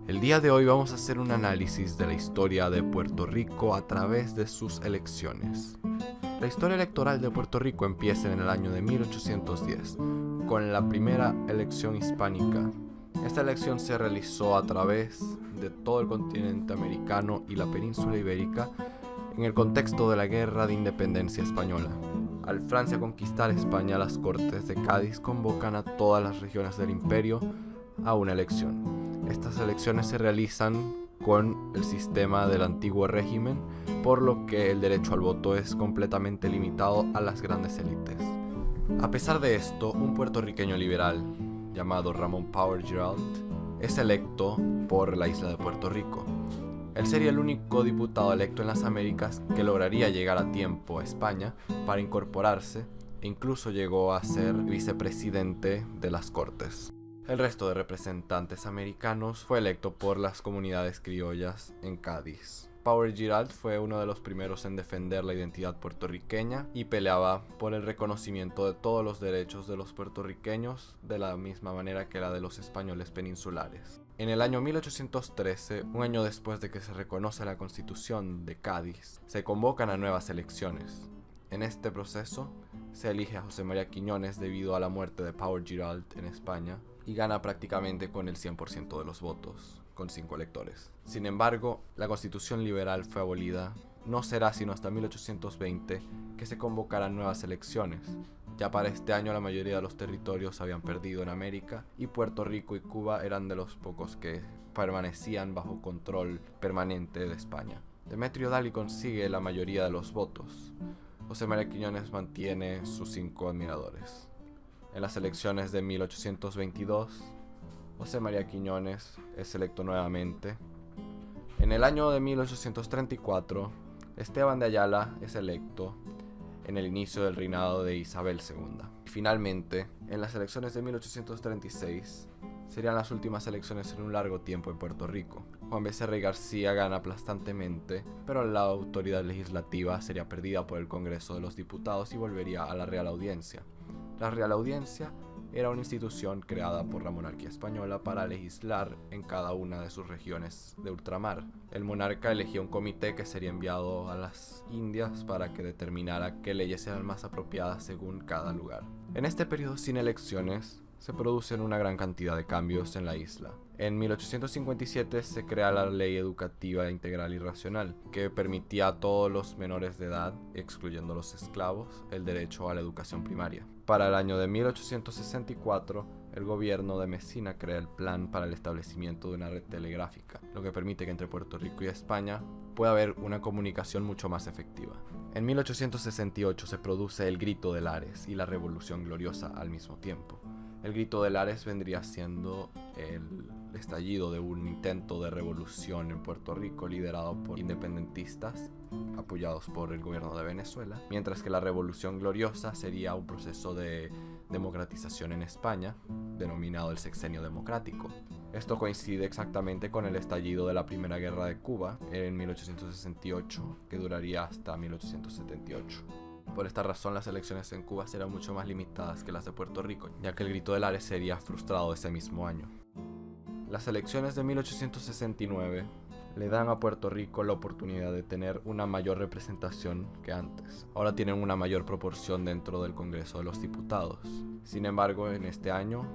El día de hoy vamos a hacer un análisis de la historia de Puerto Rico a través de sus elecciones. La historia electoral de Puerto Rico empieza en el año de 1810, con la primera elección hispánica. Esta elección se realizó a través de todo el continente americano y la península ibérica en el contexto de la Guerra de Independencia Española. Al Francia conquistar España, las Cortes de Cádiz convocan a todas las regiones del imperio a una elección. Estas elecciones se realizan con el sistema del antiguo régimen, por lo que el derecho al voto es completamente limitado a las grandes élites. A pesar de esto, un puertorriqueño liberal llamado Ramón Power Giralt es electo por la isla de Puerto Rico. Él sería el único diputado electo en las Américas que lograría llegar a tiempo a España para incorporarse e incluso llegó a ser vicepresidente de las Cortes. El resto de representantes americanos fue electo por las comunidades criollas en Cádiz. Power Giralt fue uno de los primeros en defender la identidad puertorriqueña y peleaba por el reconocimiento de todos los derechos de los puertorriqueños de la misma manera que la de los españoles peninsulares. En el año 1813, un año después de que se reconoce la Constitución de Cádiz, se convocan a nuevas elecciones. En este proceso, se elige a José María Quiñones debido a la muerte de Power Giralt en España y gana prácticamente con el 100% de los votos, con 5 electores. Sin embargo, la Constitución liberal fue abolida. No será sino hasta 1820 que se convocarán nuevas elecciones. Ya para este año la mayoría de los territorios habían perdido en América y Puerto Rico y Cuba eran de los pocos que permanecían bajo control permanente de España. Demetrio Dali consigue la mayoría de los votos. José María Quiñones mantiene sus 5 admiradores. En las elecciones de 1822, José María Quiñones es electo nuevamente. En el año de 1834, Esteban de Ayala es electo en el inicio del reinado de Isabel II. Finalmente, en las elecciones de 1836, serían las últimas elecciones en un largo tiempo en Puerto Rico. Juan Becerra y García gana aplastantemente, pero la autoridad legislativa sería perdida por el Congreso de los Diputados y volvería a la Real Audiencia. La Real Audiencia era una institución creada por la monarquía española para legislar en cada una de sus regiones de ultramar. El monarca elegía un comité que sería enviado a las Indias para que determinara qué leyes eran más apropiadas según cada lugar. En este periodo sin elecciones, se producen una gran cantidad de cambios en la isla. En 1857 se crea la Ley Educativa Integral y Racional, que permitía a todos los menores de edad, excluyendo los esclavos, el derecho a la educación primaria. Para el año de 1864, el gobierno de Mesina crea el plan para el establecimiento de una red telegráfica, lo que permite que entre Puerto Rico y España pueda haber una comunicación mucho más efectiva. En 1868 se produce el Grito de Lares y la Revolución Gloriosa al mismo tiempo. El Grito de Lares vendría siendo el estallido de un intento de revolución en Puerto Rico liderado por independentistas apoyados por el gobierno de Venezuela, mientras que la Revolución Gloriosa sería un proceso de democratización en España, denominado el Sexenio Democrático. Esto coincide exactamente con el estallido de la Primera Guerra de Cuba en 1868, que duraría hasta 1878. Por esta razón, las elecciones en Cuba serán mucho más limitadas que las de Puerto Rico, ya que el Grito de Lares sería frustrado ese mismo año. Las elecciones de 1869 le dan a Puerto Rico la oportunidad de tener una mayor representación que antes. Ahora tienen una mayor proporción dentro del Congreso de los Diputados. Sin embargo, en este año,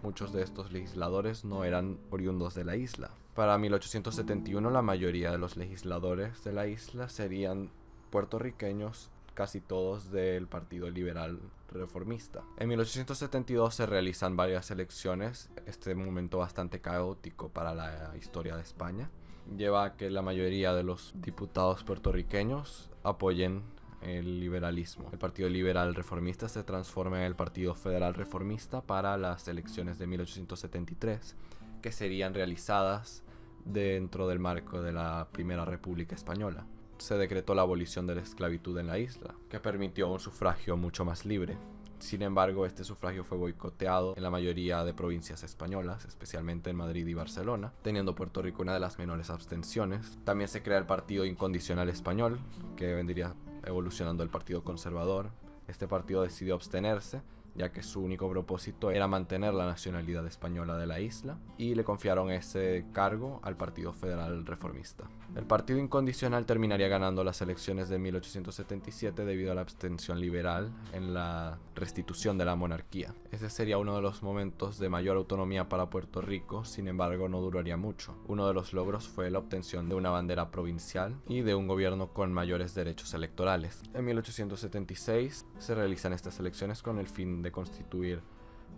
muchos de estos legisladores no eran oriundos de la isla. Para 1871, la mayoría de los legisladores de la isla serían puertorriqueños, casi todos del Partido Liberal Reformista. En 1872 se realizan varias elecciones, este momento bastante caótico para la historia de España. Lleva a que la mayoría de los diputados puertorriqueños apoyen el liberalismo. El Partido Liberal Reformista se transforma en el Partido Federal Reformista para las elecciones de 1873, que serían realizadas dentro del marco de la Primera República Española. Se decretó la abolición de la esclavitud en la isla, que permitió un sufragio mucho más libre. Sin embargo, este sufragio fue boicoteado en la mayoría de provincias españolas, especialmente en Madrid y Barcelona, teniendo Puerto Rico una de las menores abstenciones. También se crea el Partido Incondicional Español, que vendría evolucionando el Partido Conservador. Este partido decidió abstenerse ya que su único propósito era mantener la nacionalidad española de la isla, y le confiaron ese cargo al Partido Federal Reformista. El Partido Incondicional terminaría ganando las elecciones de 1877 debido a la abstención liberal en la restitución de la monarquía. Ese sería uno de los momentos de mayor autonomía para Puerto Rico, sin embargo no duraría mucho. Uno de los logros fue la obtención de una bandera provincial y de un gobierno con mayores derechos electorales. En 1876 se realizan estas elecciones con el fin de constituir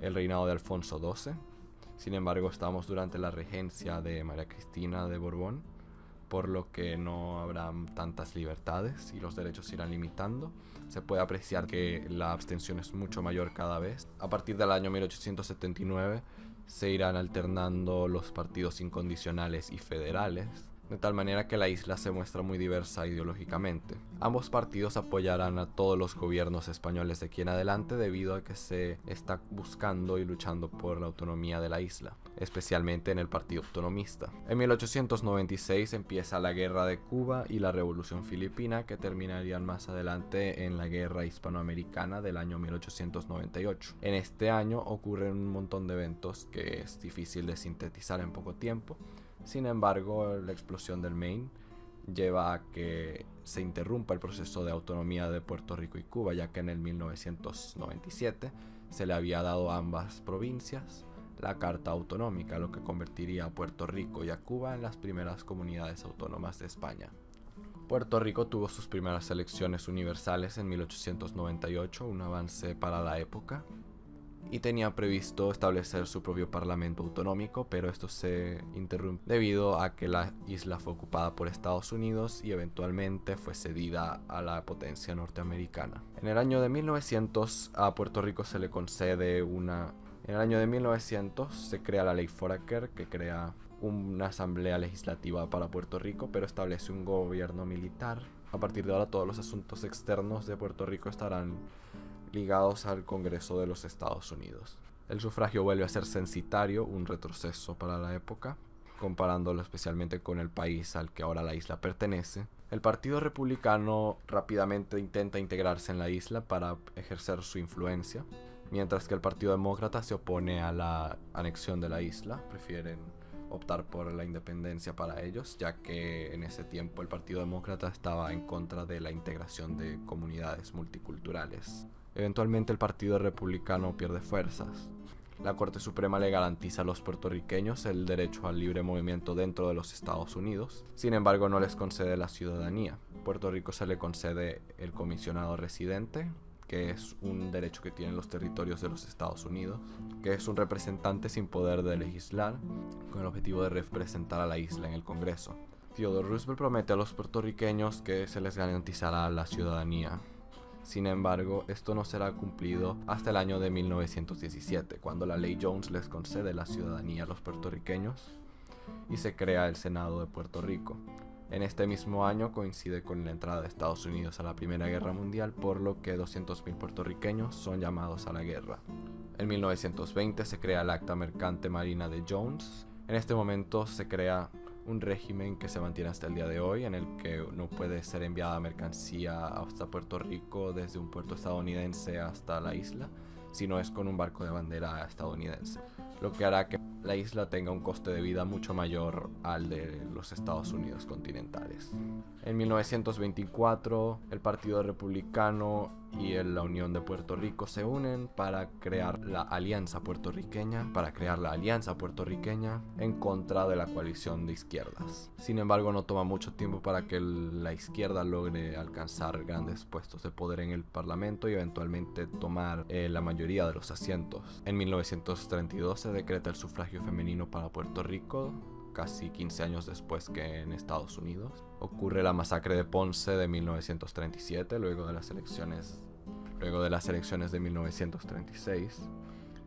el reinado de Alfonso XII. Sin embargo, estamos durante la regencia de María Cristina de Borbón, por lo que no habrá tantas libertades y los derechos se irán limitando. Se puede apreciar que la abstención es mucho mayor cada vez. A partir del año 1879 se irán alternando los partidos incondicionales y federales, de tal manera que la isla se muestra muy diversa ideológicamente. Ambos partidos apoyarán a todos los gobiernos españoles de aquí en adelante debido a que se está buscando y luchando por la autonomía de la isla, especialmente en el Partido Autonomista. En 1896 empieza la Guerra de Cuba y la Revolución Filipina, que terminarían más adelante en la Guerra Hispanoamericana del año 1898. En este año ocurren un montón de eventos que es difícil de sintetizar en poco tiempo. Sin embargo, la explosión del Maine lleva a que se interrumpa el proceso de autonomía de Puerto Rico y Cuba, ya que en el 1997 se le había dado a ambas provincias la Carta Autonómica, lo que convertiría a Puerto Rico y a Cuba en las primeras comunidades autónomas de España. Puerto Rico tuvo sus primeras elecciones universales en 1898, un avance para la época, y tenía previsto establecer su propio parlamento autonómico, pero esto se interrumpió debido a que la isla fue ocupada por Estados Unidos y eventualmente fue cedida a la potencia norteamericana. En el año de 1900 a Puerto Rico se le concede En el año de 1900 se crea la Ley Foraker, que crea una asamblea legislativa para Puerto Rico, pero establece un gobierno militar. A partir de ahora todos los asuntos externos de Puerto Rico estarán ligados al Congreso de los Estados Unidos. El sufragio vuelve a ser censitario, un retroceso para la época, comparándolo especialmente con el país al que ahora la isla pertenece. El Partido Republicano rápidamente intenta integrarse en la isla para ejercer su influencia, mientras que el Partido Demócrata se opone a la anexión de la isla, prefieren optar por la independencia para ellos, ya que en ese tiempo el Partido Demócrata estaba en contra de la integración de comunidades multiculturales. Eventualmente el Partido Republicano pierde fuerzas. La Corte Suprema le garantiza a los puertorriqueños el derecho al libre movimiento dentro de los Estados Unidos, sin embargo no les concede la ciudadanía. Puerto Rico se le concede el comisionado residente, que es un derecho que tienen los territorios de los Estados Unidos, que es un representante sin poder de legislar, con el objetivo de representar a la isla en el Congreso. Theodore Roosevelt promete a los puertorriqueños que se les garantizará la ciudadanía. Sin embargo, esto no será cumplido hasta el año de 1917, cuando la Ley Jones les concede la ciudadanía a los puertorriqueños y se crea el Senado de Puerto Rico. En este mismo año coincide con la entrada de Estados Unidos a la Primera Guerra Mundial, por lo que 200.000 puertorriqueños son llamados a la guerra. En 1920 se crea el Acta Mercante Marina de Jones. En este momento se crea un régimen que se mantiene hasta el día de hoy, en el que no puede ser enviada mercancía hasta Puerto Rico desde un puerto estadounidense hasta la isla, sino es con un barco de bandera estadounidense, lo que hará que la isla tenga un coste de vida mucho mayor al de los Estados Unidos continentales. En 1924, el Partido Republicano y la Unión de Puerto Rico se unen para crear la Alianza Puertorriqueña, en contra de la coalición de izquierdas. Sin embargo, no toma mucho tiempo para que la izquierda logre alcanzar grandes puestos de poder en el Parlamento y eventualmente tomar la mayoría de los asientos. En 1932 se decreta el sufragio femenino para Puerto Rico, casi 15 años después que en Estados Unidos. Ocurre la masacre de Ponce de 1937, luego de las elecciones de 1936.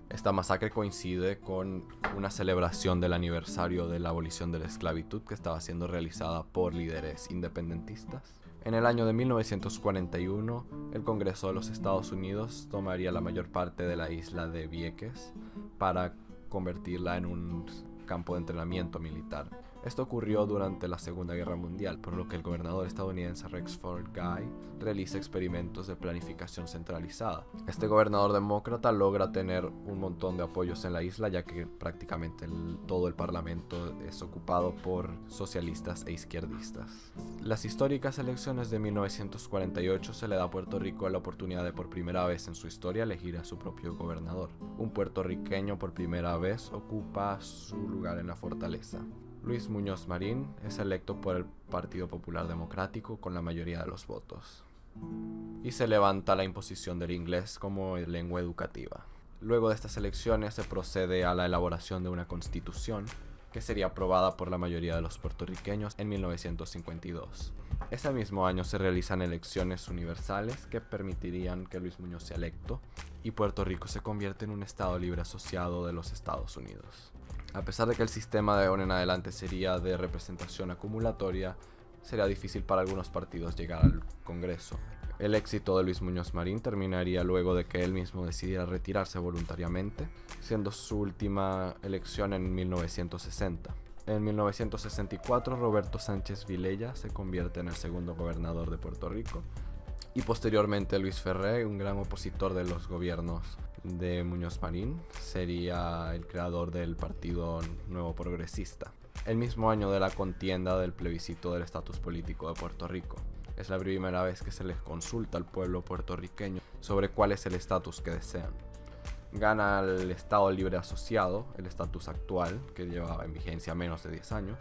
Esta masacre coincide con una celebración del aniversario de la abolición de la esclavitud que estaba siendo realizada por líderes independentistas. En el año de 1941, el Congreso de los Estados Unidos tomaría la mayor parte de la isla de Vieques para convertirla en un campo de entrenamiento militar. Esto ocurrió durante la Segunda Guerra Mundial, por lo que el gobernador estadounidense Rexford Guy realiza experimentos de planificación centralizada. Este gobernador demócrata logra tener un montón de apoyos en la isla, ya que prácticamente todo el parlamento es ocupado por socialistas e izquierdistas. Las históricas elecciones de 1948 se le da a Puerto Rico la oportunidad de por primera vez en su historia elegir a su propio gobernador. Un puertorriqueño por primera vez ocupa su lugar en la fortaleza. Luis Muñoz Marín es electo por el Partido Popular Democrático con la mayoría de los votos. Y se levanta la imposición del inglés como lengua educativa. Luego de estas elecciones se procede a la elaboración de una constitución que sería aprobada por la mayoría de los puertorriqueños en 1952. Ese mismo año se realizan elecciones universales que permitirían que Luis Muñoz sea electo y Puerto Rico se convierte en un estado libre asociado de los Estados Unidos. A pesar de que el sistema de ahora en adelante sería de representación acumulatoria, sería difícil para algunos partidos llegar al Congreso. El éxito de Luis Muñoz Marín terminaría luego de que él mismo decidiera retirarse voluntariamente, siendo su última elección en 1960. En 1964, Roberto Sánchez Vilella se convierte en el segundo gobernador de Puerto Rico, y posteriormente Luis Ferré, un gran opositor de los gobiernos de Muñoz Marín, sería el creador del Partido Nuevo Progresista. El mismo año de la contienda del plebiscito del estatus político de Puerto Rico. Es la primera vez que se les consulta al pueblo puertorriqueño sobre cuál es el estatus que desean. Gana el Estado Libre Asociado, el estatus actual, que lleva en vigencia menos de 10 años,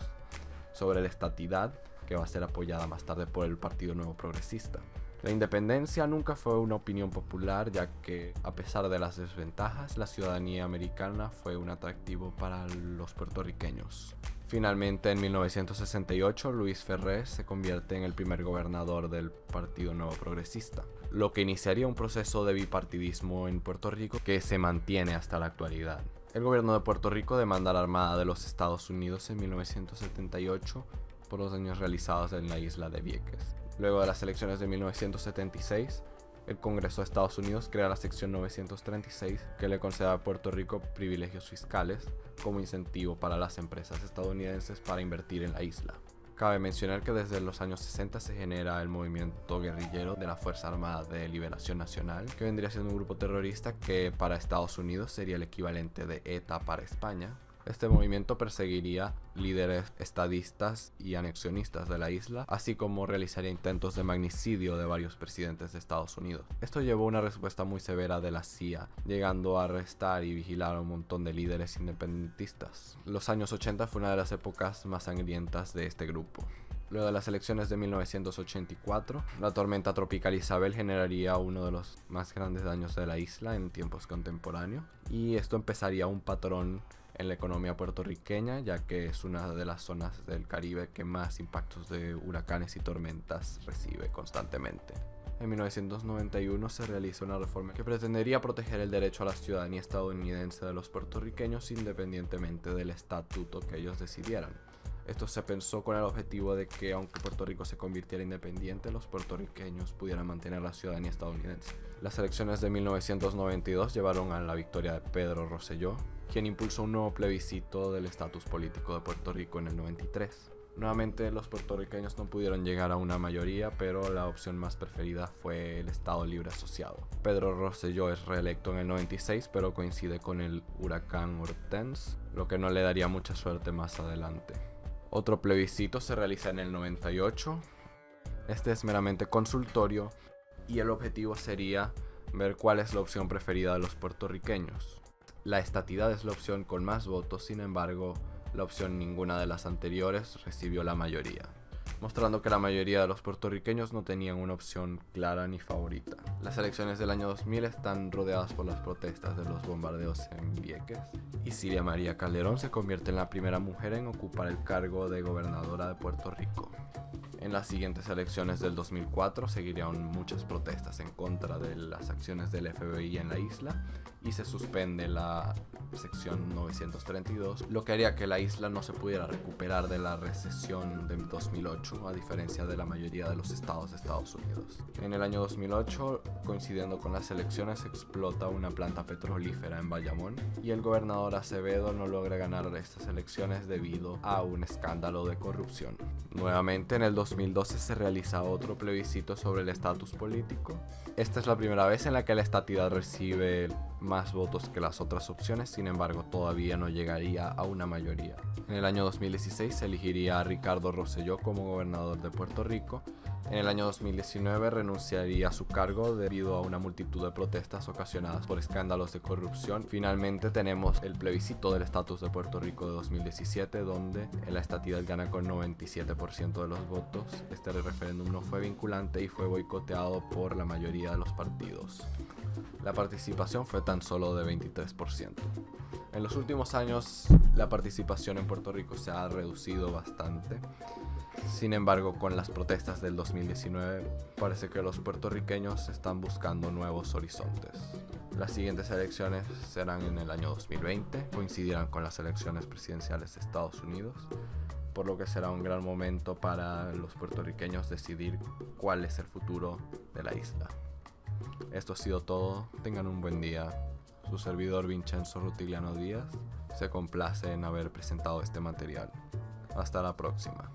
sobre la estatidad, que va a ser apoyada más tarde por el Partido Nuevo Progresista. La independencia nunca fue una opinión popular, ya que, a pesar de las desventajas, la ciudadanía americana fue un atractivo para los puertorriqueños. Finalmente, en 1968, Luis Ferré se convierte en el primer gobernador del Partido Nuevo Progresista, lo que iniciaría un proceso de bipartidismo en Puerto Rico que se mantiene hasta la actualidad. El gobierno de Puerto Rico demanda a la Armada de los Estados Unidos en 1978 por los daños realizados en la isla de Vieques. Luego de las elecciones de 1976, el Congreso de Estados Unidos crea la sección 936 que le concede a Puerto Rico privilegios fiscales como incentivo para las empresas estadounidenses para invertir en la isla. Cabe mencionar que desde los años 60 se genera el movimiento guerrillero de la Fuerza Armada de Liberación Nacional, que vendría siendo un grupo terrorista que para Estados Unidos sería el equivalente de ETA para España. Este movimiento perseguiría líderes estadistas y anexionistas de la isla, así como realizaría intentos de magnicidio de varios presidentes de Estados Unidos. Esto llevó a una respuesta muy severa de la CIA, llegando a arrestar y vigilar a un montón de líderes independentistas. Los años 80 fue una de las épocas más sangrientas de este grupo. Luego de las elecciones de 1984, la tormenta tropical Isabel generaría uno de los más grandes daños de la isla en tiempos contemporáneos, y esto empezaría un patrón en la economía puertorriqueña, ya que es una de las zonas del Caribe que más impactos de huracanes y tormentas recibe constantemente. En 1991 se realiza una reforma que pretendería proteger el derecho a la ciudadanía estadounidense de los puertorriqueños independientemente del estatuto que ellos decidieran. Esto se pensó con el objetivo de que, aunque Puerto Rico se convirtiera independiente, los puertorriqueños pudieran mantener la ciudadanía estadounidense. Las elecciones de 1992 llevaron a la victoria de Pedro Rosselló, quien impulsó un nuevo plebiscito del estatus político de Puerto Rico en el 93. Nuevamente los puertorriqueños no pudieron llegar a una mayoría, pero la opción más preferida fue el Estado Libre Asociado. Pedro Rosselló es reelecto en el 96, pero coincide con el huracán Hortense, lo que no le daría mucha suerte más adelante. Otro plebiscito se realiza en el 98. Este es meramente consultorio y el objetivo sería ver cuál es la opción preferida de los puertorriqueños. La estatidad es la opción con más votos, sin embargo, la opción ninguna de las anteriores recibió la mayoría, mostrando que la mayoría de los puertorriqueños no tenían una opción clara ni favorita. Las elecciones del año 2000 están rodeadas por las protestas de los bombardeos en Vieques, y Cilia María Calderón se convierte en la primera mujer en ocupar el cargo de gobernadora de Puerto Rico. En las siguientes elecciones del 2004 seguirían muchas protestas en contra de las acciones del FBI en la isla, y se suspende la sección 932, lo que haría que la isla no se pudiera recuperar de la recesión de 2008, a diferencia de la mayoría de los estados de Estados Unidos. En el año 2008, coincidiendo con las elecciones, explota una planta petrolífera en Bayamón y el gobernador Acevedo no logra ganar estas elecciones debido a un escándalo de corrupción. Nuevamente, en el 2012 se realiza otro plebiscito sobre el estatus político. Esta es la primera vez en la que la estatidad recibe más votos que las otras opciones, sin embargo todavía no llegaría a una mayoría. En el año 2016 se elegiría a Ricardo Rosselló como gobernador de Puerto Rico. En el año 2019 renunciaría a su cargo debido a una multitud de protestas ocasionadas por escándalos de corrupción. Finalmente tenemos el plebiscito del estatus de Puerto Rico de 2017, donde la estatidad gana con 97% de los votos. Este referéndum no fue vinculante y fue boicoteado por la mayoría de los partidos. La participación fue tan solo de 23%. En los últimos años, la participación en Puerto Rico se ha reducido bastante. Sin embargo, con las protestas del 2019, parece que los puertorriqueños están buscando nuevos horizontes. Las siguientes elecciones serán en el año 2020, coincidirán con las elecciones presidenciales de Estados Unidos, por lo que será un gran momento para los puertorriqueños decidir cuál es el futuro de la isla. Esto ha sido todo, tengan un buen día. Su servidor Vincenzo Rutiliano Díaz se complace en haber presentado este material. Hasta la próxima.